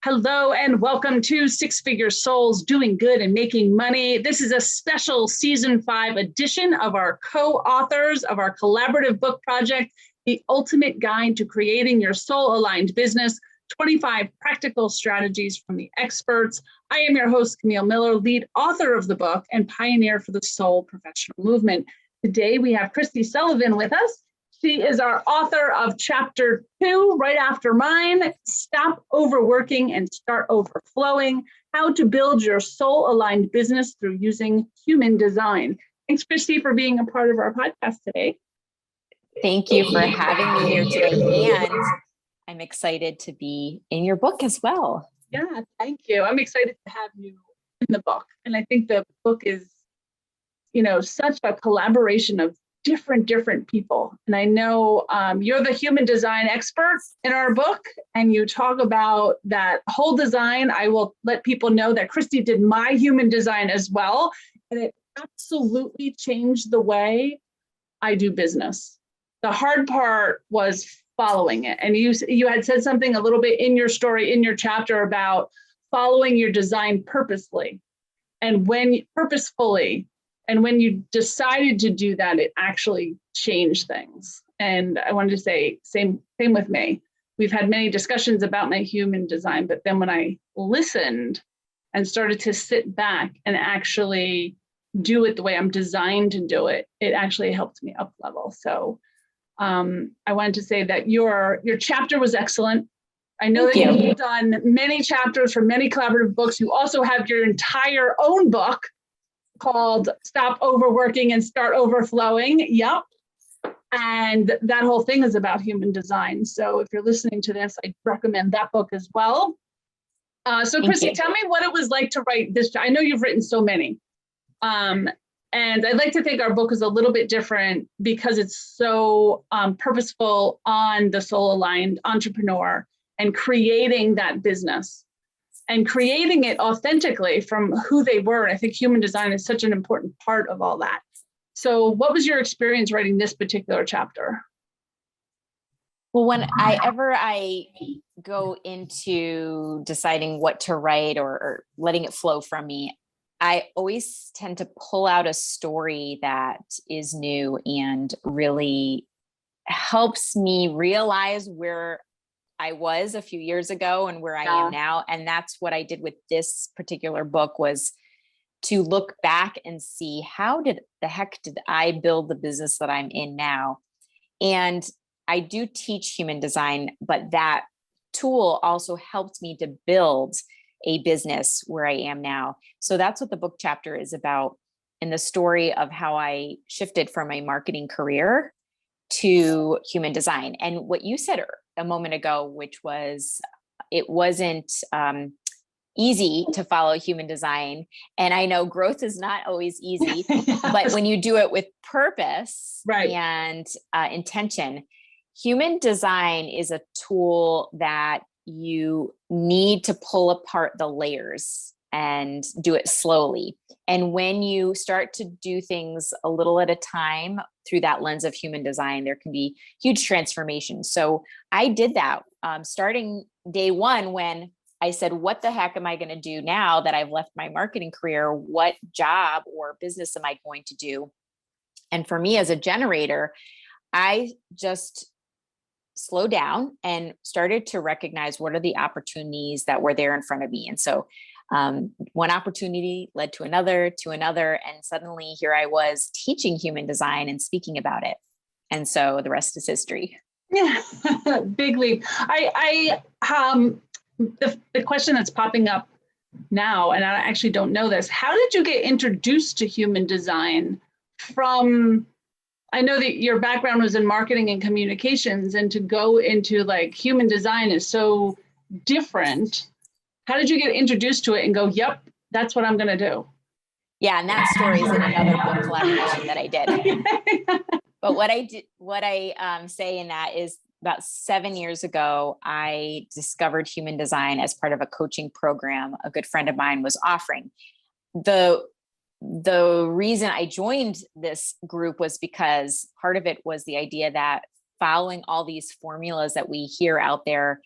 Hello and welcome to Six Figure Souls Doing Good and Making Money. This is a special season 5 edition of our co-authors of our collaborative book project, The Ultimate Guide to Creating Your Soul-Aligned Business, 25 Practical Strategies from the Experts. I am your host, Camille Miller, lead author of the book and pioneer for the soul professional movement. Today we have Kristi Sullivan with us. She is our author of chapter 2, right after mine, Stop Overworking and Start Overflowing, How to Build Your Soul-Aligned Business Through Using Human Design. Thanks, Kristi, for being a part of our podcast today. Thank you for having me here today. And I'm excited to be in your book as well. Yeah, thank you. I'm excited to have you in the book. And I think the book is, such a collaboration of different people. And I know you're the human design expert in our book, and you talk about that whole design. I will let people know that Kristi did my human design as well, and it absolutely changed the way I do business. The hard part was following it. And you had said something a little bit in your story, in your chapter, about following your design purposefully and purposefully. And when you decided to do that, it actually changed things. And I wanted to say, same with me. We've had many discussions about my human design, but then when I listened and started to sit back and actually do it the way I'm designed to do it, it actually helped me up level. So I wanted to say that your chapter was excellent. I know that you've done many chapters for many collaborative books. You also have your entire own book called Stop Overworking and Start Overflowing. Yep. And that whole thing is about human design. So if you're listening to this, I recommend that book as well. So Kristi, tell me what it was like to write this. I know you've written so many. And I'd like to think our book is a little bit different because it's so purposeful on the soul-aligned entrepreneur and creating that business and creating it authentically from who they were. I think human design is such an important part of all that. So what was your experience writing this particular chapter? Well, when I go into deciding what to write or letting it flow from me, I always tend to pull out a story that is new and really helps me realize where I was a few years ago and where I am now. And that's what I did with this particular book, was to look back and see how the heck did I build the business that I'm in now? And I do teach human design, but that tool also helped me to build a business where I am now. So that's what the book chapter is about, and the story of how I shifted from a marketing career to human design. And what you said a moment ago, which was, it wasn't easy to follow human design. And I know growth is not always easy, but when you do it with purpose and intention, human design is a tool that you need to pull apart the layers and do it slowly. And when you start to do things a little at a time through that lens of human design, there can be huge transformations. So I did that starting day one, when I said, what the heck am I going to do now that I've left my marketing career? What job or business am I going to do? And for me as a generator, I just slowed down and started to recognize what are the opportunities that were there in front of me. And so one opportunity led to another, and suddenly here I was teaching human design and speaking about it. And so the rest is history. Yeah, big leap. The question that's popping up now, and I actually don't know this, how did you get introduced to human design from, I know that your background was in marketing and communications, and to go into like human design is so different. How did you get introduced to it and go, yep, that's what I'm going to do? Yeah. And that story is in another book collaboration that I did. But what I say in that is, about 7 years ago, I discovered human design as part of a coaching program a good friend of mine was offering. The reason I joined this group was because part of it was the idea that following all these formulas that we hear out there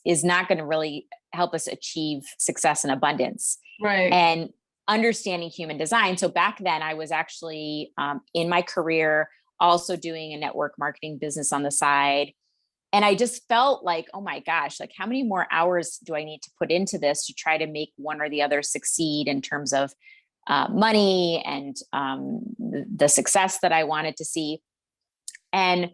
is not going to really help us achieve success and abundance. Right. And understanding human design. So back then I was actually in my career, also doing a network marketing business on the side. And I just felt like, oh my gosh, like how many more hours do I need to put into this to try to make one or the other succeed in terms of money and the success that I wanted to see. And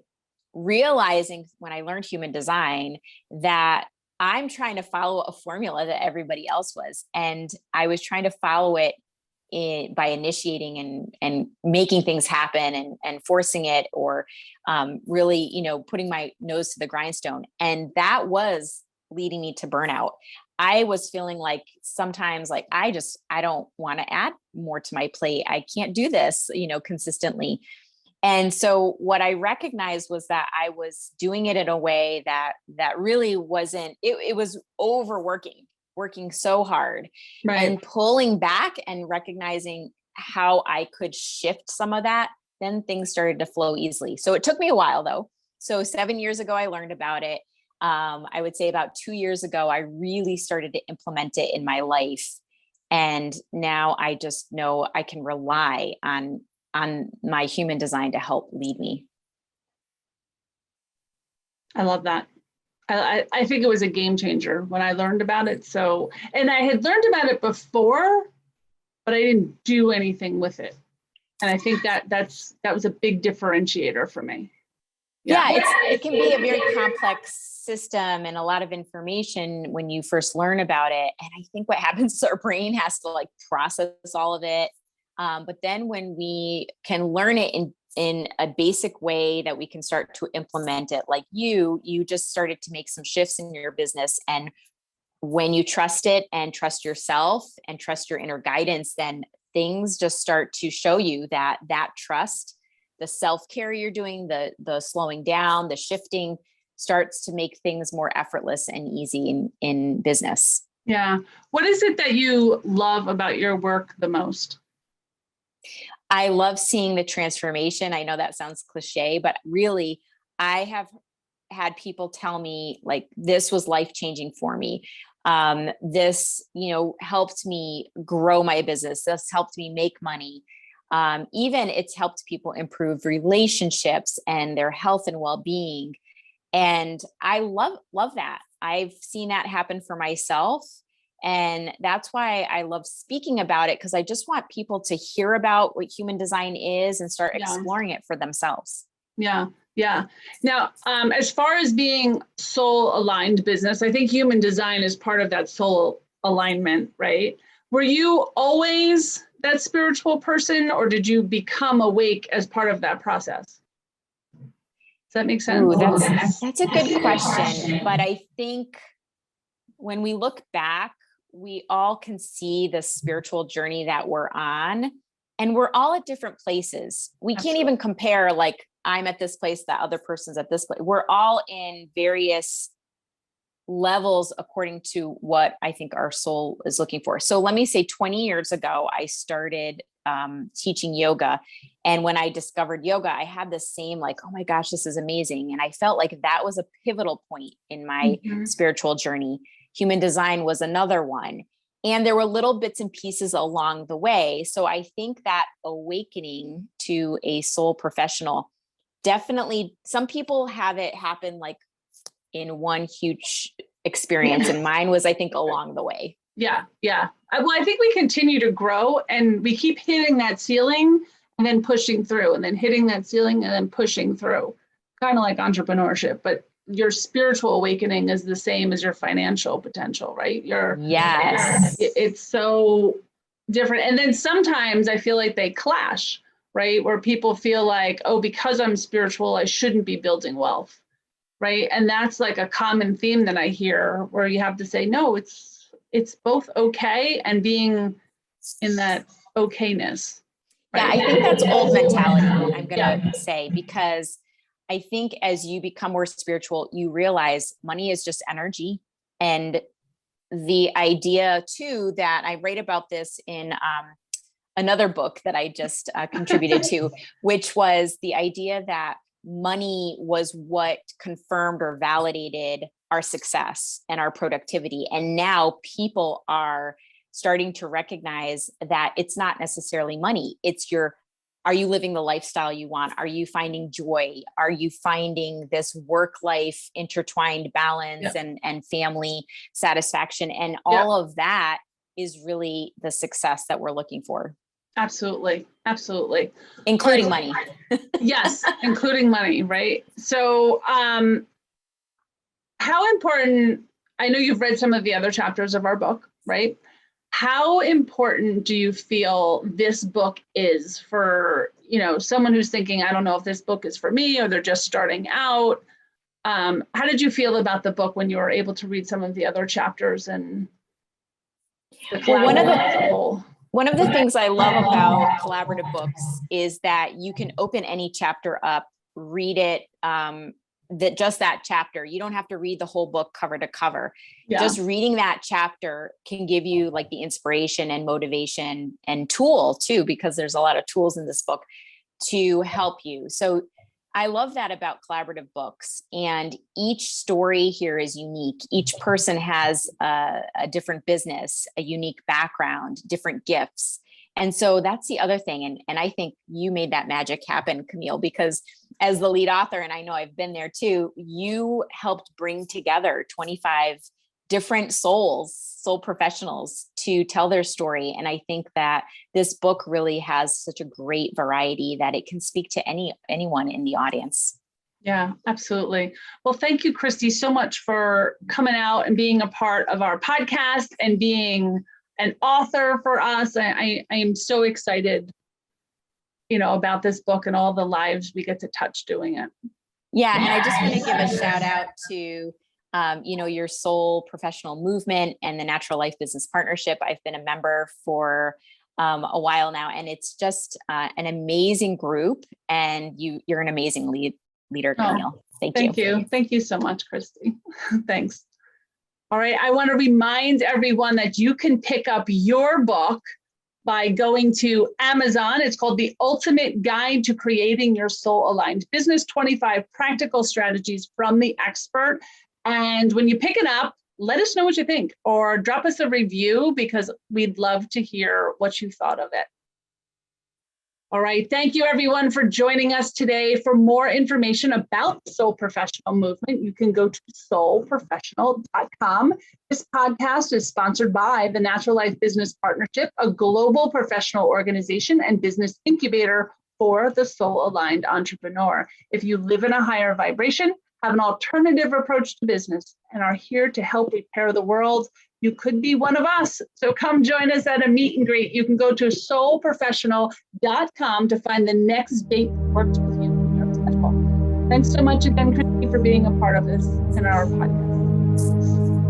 realizing when I learned human design that I'm trying to follow a formula that everybody else was. And I was trying to follow it by initiating and making things happen and forcing it, or really, putting my nose to the grindstone. And that was leading me to burnout. I was feeling like sometimes like, I don't want to add more to my plate. I can't do this, consistently. And so what I recognized was that I was doing it in a way that really wasn't, it was overworking, working so hard, Right. And pulling back and recognizing how I could shift some of that. Then things started to flow easily. So it took me a while though. So 7 years ago, I learned about it. I would say about 2 years ago, I really started to implement it in my life. And now I just know I can rely on my human design to help lead me. I love that. I think it was a game changer when I learned about it. So, and I had learned about it before, but I didn't do anything with it. And I think that was a big differentiator for me. Yeah, it can be a very complex system and a lot of information when you first learn about it. And I think what happens is our brain has to like process all of it. But then when we can learn it in a basic way that we can start to implement it, like you just started to make some shifts in your business. And when you trust it and trust yourself and trust your inner guidance, then things just start to show you that trust, the self-care you're doing, the slowing down, the shifting starts to make things more effortless and easy in business. Yeah. What is it that you love about your work the most? I love seeing the transformation. I know that sounds cliche, but really I have had people tell me like, this was life-changing for me. This, helped me grow my business. This helped me make money. Even it's helped people improve relationships and their health and well-being. And I love that. I've seen that happen for myself. And that's why I love speaking about it, because I just want people to hear about what human design is and start exploring it for themselves. Yeah. Yeah. Now, as far as being soul aligned business, I think human design is part of that soul alignment, right? Were you always that spiritual person, or did you become awake as part of that process? Does that make sense? Ooh, that's a good question. But I think when we look back, we all can see the spiritual journey that we're on, and we're all at different places. We can't even compare, like, I'm at this place, that other person's at this place. We're all in various levels according to what I think our soul is looking for. So let me say 20 years ago, I started teaching yoga. And when I discovered yoga, I had the same like, oh my gosh, this is amazing. And I felt like that was a pivotal point in my spiritual journey. Human design was another one. And there were little bits and pieces along the way. So I think that awakening to a soul professional, definitely some people have it happen like in one huge experience. And mine was, I think, along the way. Yeah. Yeah. Well, I think we continue to grow and we keep hitting that ceiling and then pushing through, and then hitting that ceiling and then pushing through, kind of like entrepreneurship, but your spiritual awakening is the same as your financial potential, right? Yes. It's so different. And then sometimes I feel like they clash, right? Where people feel like, oh, because I'm spiritual, I shouldn't be building wealth, right? And that's like a common theme that I hear, where you have to say, no, it's both okay, and being in that okayness. Right? Yeah, I think that's old mentality, I'm going to say, because I think as you become more spiritual, you realize money is just energy. And the idea too, that I write about this in another book that I just contributed to, which was the idea that money was what confirmed or validated our success and our productivity. And now people are starting to recognize that it's not necessarily money. It's are you living the lifestyle you want? Are you finding joy? Are you finding this work-life intertwined balance and family satisfaction? And all of that is really the success that we're looking for. Absolutely. Absolutely. Including money. Yes, including money, right? So how important, I know you've read some of the other chapters of our book, right? How important do you feel this book is for, someone who's thinking, I don't know if this book is for me, or they're just starting out? How did you feel about the book when you were able to read some of the other chapters and the collaborative as a whole? One of the things I love about collaborative books is that you can open any chapter up, read it, that chapter. You don't have to read the whole book cover to cover. Yeah. Just reading that chapter can give you like the inspiration and motivation and tool too, because there's a lot of tools in this book to help you. So I love that about collaborative books, and each story here is unique. Each person has a different business, a unique background, different gifts. And so that's the other thing. And I think you made that magic happen, Camille, because as the lead author, and I know I've been there too, you helped bring together 25 different soul professionals to tell their story. And I think that this book really has such a great variety that it can speak to anyone in the audience. Yeah, absolutely. Well, thank you, Kristi, so much for coming out and being a part of our podcast and being an author for us. I am so excited, about this book and all the lives we get to touch doing it. Yeah. And I just want to give a shout out to, your Soul Professional Movement and the Natural Life Business Partnership. I've been a member for a while now, and it's just an amazing group. And you're an amazing leader, Camille. Thank you. Thank you so much, Kristi. Thanks. All right. I want to remind everyone that you can pick up your book by going to Amazon. It's called The Ultimate Guide to Creating Your Soul-Aligned Business, 25 Practical Strategies from the Expert. And when you pick it up, let us know what you think, or drop us a review, because we'd love to hear what you thought of it. All right. Thank you, everyone, for joining us today. For more information about the Soul Professional Movement, you can go to soulprofessional.com. This podcast is sponsored by the Natural Life Business Partnership, a global professional organization and business incubator for the soul-aligned entrepreneur. If you live in a higher vibration, have an alternative approach to business, and are here to help repair the world, you could be one of us. So come join us at a meet and greet. You can go to soulprofessional.com to find the next date that works with you in your schedule. Thanks so much again, Kristi, for being a part of this in our podcast.